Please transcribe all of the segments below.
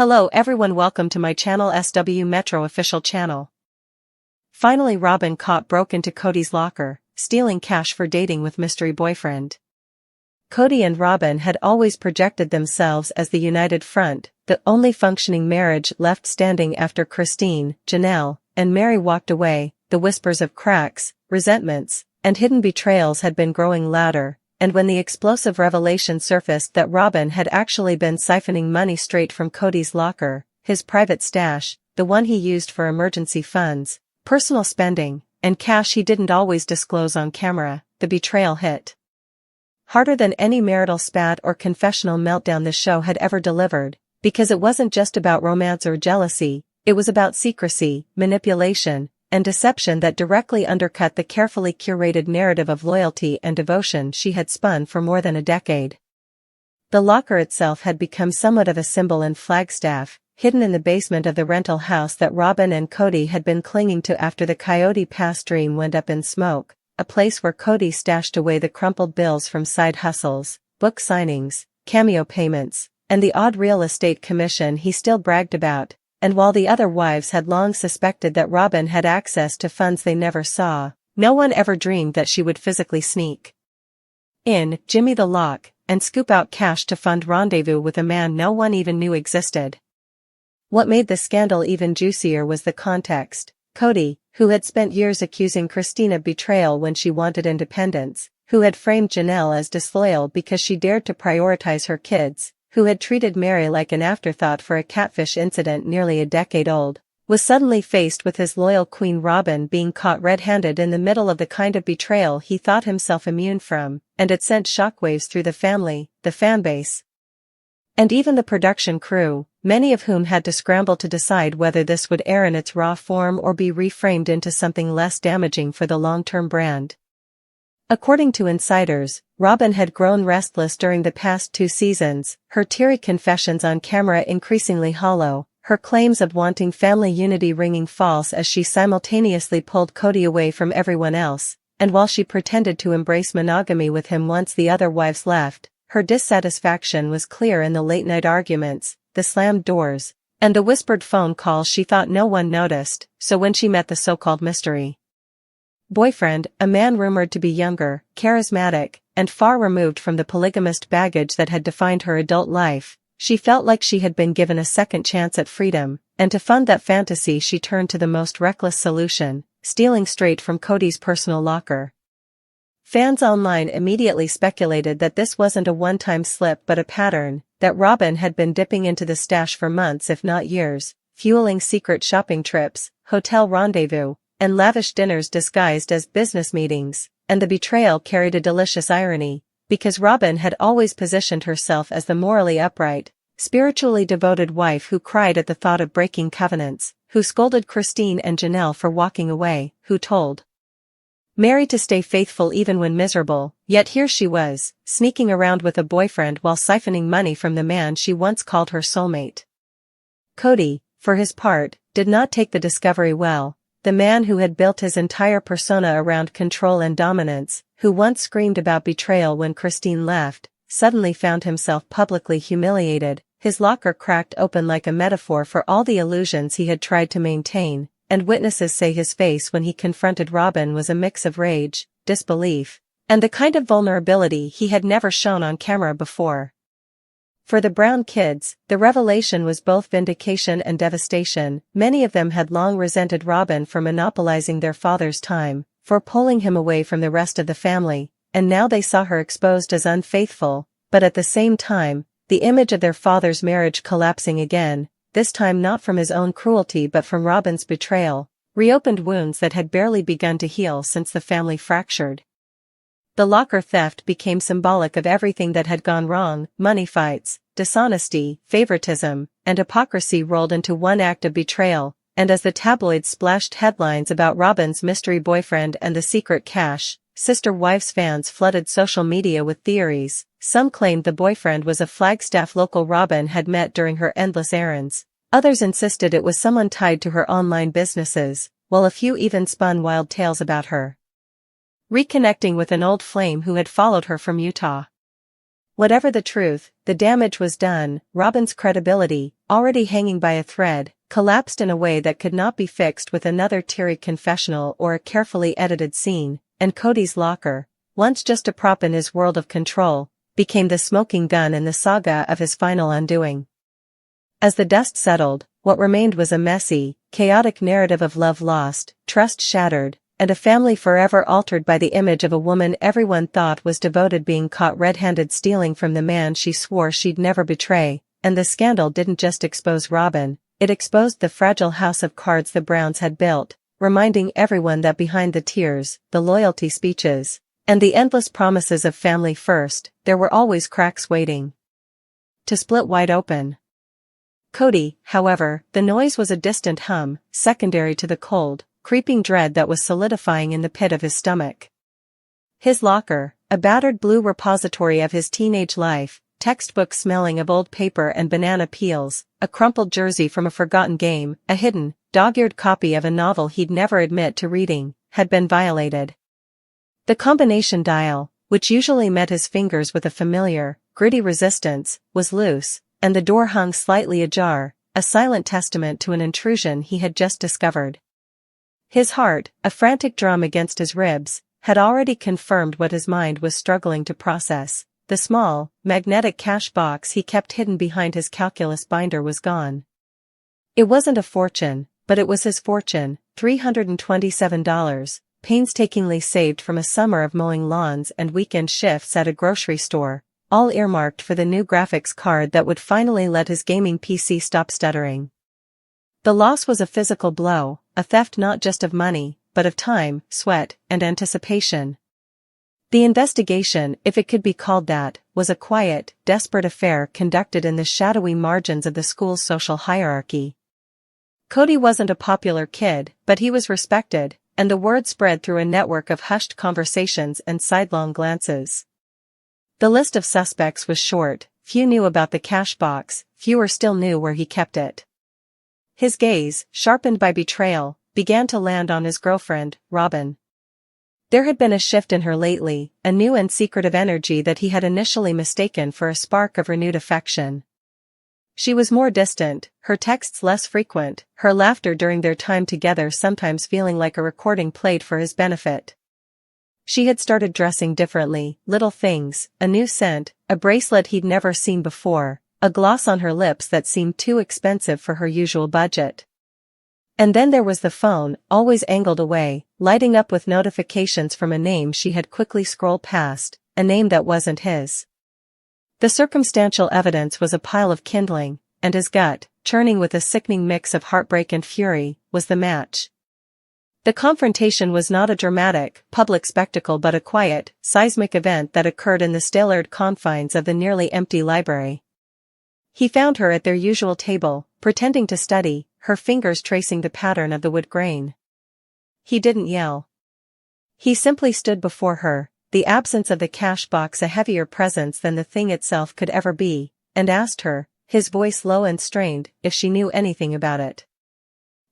Hello everyone, welcome to my channel SW Metro official channel. Finally, Robyn caught broke into Kody's locker, stealing cash for dating with mystery boyfriend. Kody and Robyn had always projected themselves as the united front, the only functioning marriage left standing after Christine, Janelle, and Mary walked away. The whispers of cracks, resentments, and hidden betrayals had been growing louder. And when the explosive revelation surfaced that Robyn had actually been siphoning money straight from Kody's locker, his private stash, the one he used for emergency funds, personal spending, and cash he didn't always disclose on camera, the betrayal hit harder than any marital spat or confessional meltdown the show had ever delivered, because it wasn't just about romance or jealousy, it was about secrecy, manipulation, and deception that directly undercut the carefully curated narrative of loyalty and devotion she had spun for more than a decade. The locker itself had become somewhat of a symbol in Flagstaff, hidden in the basement of the rental house that Robyn and Kody had been clinging to after the Coyote Pass dream went up in smoke, a place where Kody stashed away the crumpled bills from side hustles, book signings, cameo payments, and the odd real estate commission he still bragged about. And while the other wives had long suspected that Robyn had access to funds they never saw, no one ever dreamed that she would physically sneak in, jimmy the lock, and scoop out cash to fund rendezvous with a man no one even knew existed. What made the scandal even juicier was the context. Kody, who had spent years accusing Christine of betrayal when she wanted independence, who had framed Janelle as disloyal because she dared to prioritize her kids, who had treated Mary like an afterthought for a catfish incident nearly a decade old, was suddenly faced with his loyal queen Robyn being caught red-handed in the middle of the kind of betrayal he thought himself immune from, and it sent shockwaves through the family, the fanbase, and even the production crew, many of whom had to scramble to decide whether this would air in its raw form or be reframed into something less damaging for the long-term brand. According to insiders, Robyn had grown restless during the past 2 seasons, her teary confessions on camera increasingly hollow, her claims of wanting family unity ringing false as she simultaneously pulled Kody away from everyone else, and while she pretended to embrace monogamy with him once the other wives left, her dissatisfaction was clear in the late-night arguments, the slammed doors, and the whispered phone calls she thought no one noticed. So when she met the so-called mystery boyfriend, a man rumored to be younger, charismatic, and far removed from the polygamist baggage that had defined her adult life, she felt like she had been given a second chance at freedom, and to fund that fantasy she turned to the most reckless solution, stealing straight from Kody's personal locker. Fans online immediately speculated that this wasn't a one-time slip but a pattern, that Robyn had been dipping into the stash for months if not years, fueling secret shopping trips, hotel rendezvous, and lavish dinners disguised as business meetings, and the betrayal carried a delicious irony, because Robyn had always positioned herself as the morally upright, spiritually devoted wife who cried at the thought of breaking covenants, who scolded Christine and Janelle for walking away, who told Mary to stay faithful even when miserable, yet here she was, sneaking around with a boyfriend while siphoning money from the man she once called her soulmate. Kody, for his part, did not take the discovery well. The man who had built his entire persona around control and dominance, who once screamed about betrayal when Christine left, suddenly found himself publicly humiliated, his locker cracked open like a metaphor for all the illusions he had tried to maintain, and witnesses say his face when he confronted Robyn was a mix of rage, disbelief, and the kind of vulnerability he had never shown on camera before. For the Brown kids, the revelation was both vindication and devastation. Many of them had long resented Robyn for monopolizing their father's time, for pulling him away from the rest of the family, and now they saw her exposed as unfaithful, but at the same time, the image of their father's marriage collapsing again, this time not from his own cruelty but from Robyn's betrayal, reopened wounds that had barely begun to heal since the family fractured. The locker theft became symbolic of everything that had gone wrong: money fights, dishonesty, favoritism, and hypocrisy rolled into one act of betrayal, and as the tabloids splashed headlines about Robyn's mystery boyfriend and the secret cash, sister wives fans flooded social media with theories. Some claimed the boyfriend was a Flagstaff local Robyn had met during her endless errands. Others insisted it was someone tied to her online businesses, while a few even spun wild tales about her reconnecting with an old flame who had followed her from Utah. Whatever the truth, the damage was done. Robyn's credibility, already hanging by a thread, collapsed in a way that could not be fixed with another teary confessional or a carefully edited scene, and Kody's locker, once just a prop in his world of control, became the smoking gun in the saga of his final undoing. As the dust settled, what remained was a messy, chaotic narrative of love lost, trust shattered, and a family forever altered by the image of a woman everyone thought was devoted being caught red-handed stealing from the man she swore she'd never betray. And the scandal didn't just expose Robyn, it exposed the fragile house of cards the Browns had built, reminding everyone that behind the tears, the loyalty speeches, and the endless promises of family first, there were always cracks waiting to split wide open. Kody, however, the noise was a distant hum, secondary to the cold, creeping dread that was solidifying in the pit of his stomach. His locker, a battered blue repository of his teenage life, textbook smelling of old paper and banana peels, a crumpled jersey from a forgotten game, a hidden, dog-eared copy of a novel he'd never admit to reading, had been violated. The combination dial, which usually met his fingers with a familiar, gritty resistance, was loose, and the door hung slightly ajar, a silent testament to an intrusion he had just discovered. His heart, a frantic drum against his ribs, had already confirmed what his mind was struggling to process. The small, magnetic cash box he kept hidden behind his calculus binder was gone. It wasn't a fortune, but it was his fortune, $327, painstakingly saved from a summer of mowing lawns and weekend shifts at a grocery store, all earmarked for the new graphics card that would finally let his gaming PC stop stuttering. The loss was a physical blow, a theft not just of money, but of time, sweat, and anticipation. The investigation, if it could be called that, was a quiet, desperate affair conducted in the shadowy margins of the school's social hierarchy. Kody wasn't a popular kid, but he was respected, and the word spread through a network of hushed conversations and sidelong glances. The list of suspects was short, few knew about the cash box, fewer still knew where he kept it. His gaze, sharpened by betrayal, began to land on his girlfriend, Robyn. There had been a shift in her lately, a new and secretive energy that he had initially mistaken for a spark of renewed affection. She was more distant, her texts less frequent, her laughter during their time together sometimes feeling like a recording played for his benefit. She had started dressing differently, little things, a new scent, a bracelet he'd never seen before, a gloss on her lips that seemed too expensive for her usual budget. And then there was the phone, always angled away, lighting up with notifications from a name she had quickly scrolled past, a name that wasn't his. The circumstantial evidence was a pile of kindling, and his gut, churning with a sickening mix of heartbreak and fury, was the match. The confrontation was not a dramatic, public spectacle but a quiet, seismic event that occurred in the stailered confines of the nearly empty library. He found her at their usual table, pretending to study, her fingers tracing the pattern of the wood grain. He didn't yell. He simply stood before her, the absence of the cash box a heavier presence than the thing itself could ever be, and asked her, his voice low and strained, if she knew anything about it.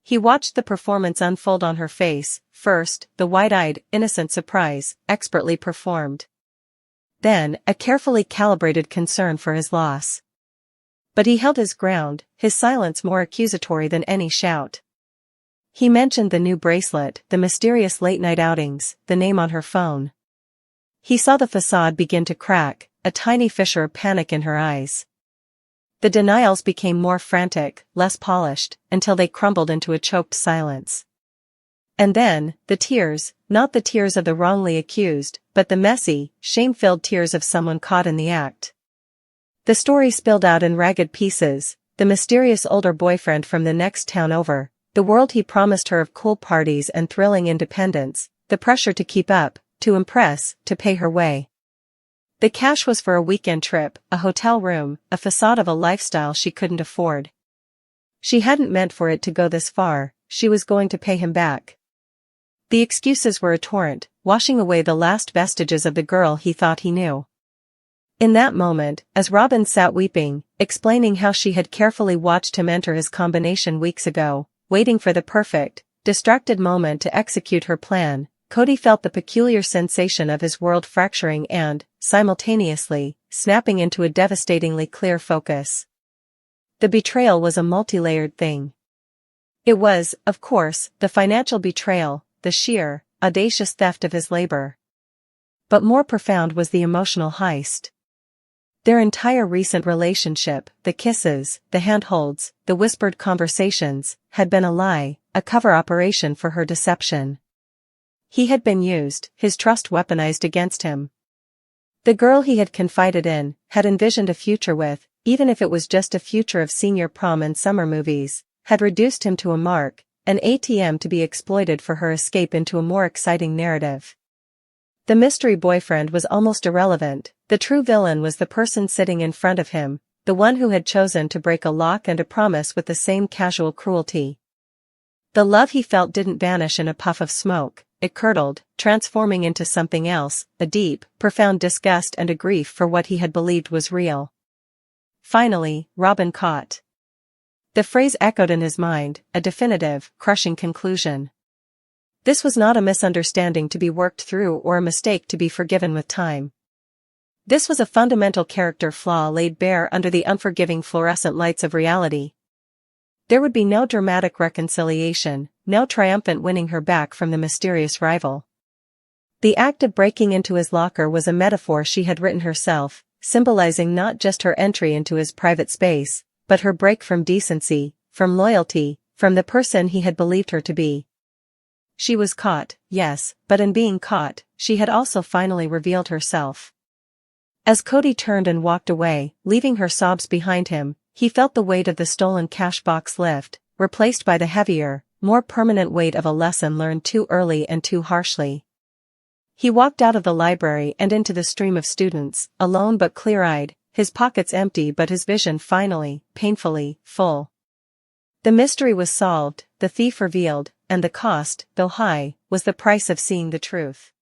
He watched the performance unfold on her face, first, the wide-eyed, innocent surprise, expertly performed. Then, a carefully calibrated concern for his loss. But he held his ground, his silence more accusatory than any shout. He mentioned the new bracelet, the mysterious late-night outings, the name on her phone. He saw the facade begin to crack, a tiny fissure of panic in her eyes. The denials became more frantic, less polished, until they crumbled into a choked silence. And then, the tears, not the tears of the wrongly accused, but the messy, shame-filled tears of someone caught in the act. The story spilled out in ragged pieces, the mysterious older boyfriend from the next town over, the world he promised her of cool parties and thrilling independence, the pressure to keep up, to impress, to pay her way. The cash was for a weekend trip, a hotel room, a facade of a lifestyle she couldn't afford. She hadn't meant for it to go this far, she was going to pay him back. The excuses were a torrent, washing away the last vestiges of the girl he thought he knew. In that moment, as Robyn sat weeping, explaining how she had carefully watched him enter his combination weeks ago, waiting for the perfect, distracted moment to execute her plan, Kody felt the peculiar sensation of his world fracturing and, simultaneously, snapping into a devastatingly clear focus. The betrayal was a multi-layered thing. It was, of course, the financial betrayal, the sheer, audacious theft of his labor. But more profound was the emotional heist. Their entire recent relationship, the kisses, the handholds, the whispered conversations, had been a lie, a cover operation for her deception. He had been used, his trust weaponized against him. The girl he had confided in, had envisioned a future with, even if it was just a future of senior prom and summer movies, had reduced him to a mark, an ATM to be exploited for her escape into a more exciting narrative. The mystery boyfriend was almost irrelevant, the true villain was the person sitting in front of him, the one who had chosen to break a lock and a promise with the same casual cruelty. The love he felt didn't vanish in a puff of smoke, it curdled, transforming into something else, a deep, profound disgust and a grief for what he had believed was real. Finally, Robyn caught. The phrase echoed in his mind, a definitive, crushing conclusion. This was not a misunderstanding to be worked through or a mistake to be forgiven with time. This was a fundamental character flaw laid bare under the unforgiving fluorescent lights of reality. There would be no dramatic reconciliation, no triumphant winning her back from the mysterious rival. The act of breaking into his locker was a metaphor she had written herself, symbolizing not just her entry into his private space, but her break from decency, from loyalty, from the person he had believed her to be. She was caught, yes, but in being caught, she had also finally revealed herself. As Kody turned and walked away, leaving her sobs behind him, he felt the weight of the stolen cash box lift, replaced by the heavier, more permanent weight of a lesson learned too early and too harshly. He walked out of the library and into the stream of students, alone but clear-eyed, his pockets empty but his vision finally, painfully, full. The mystery was solved, the thief revealed, and the cost, though high, was the price of seeing the truth.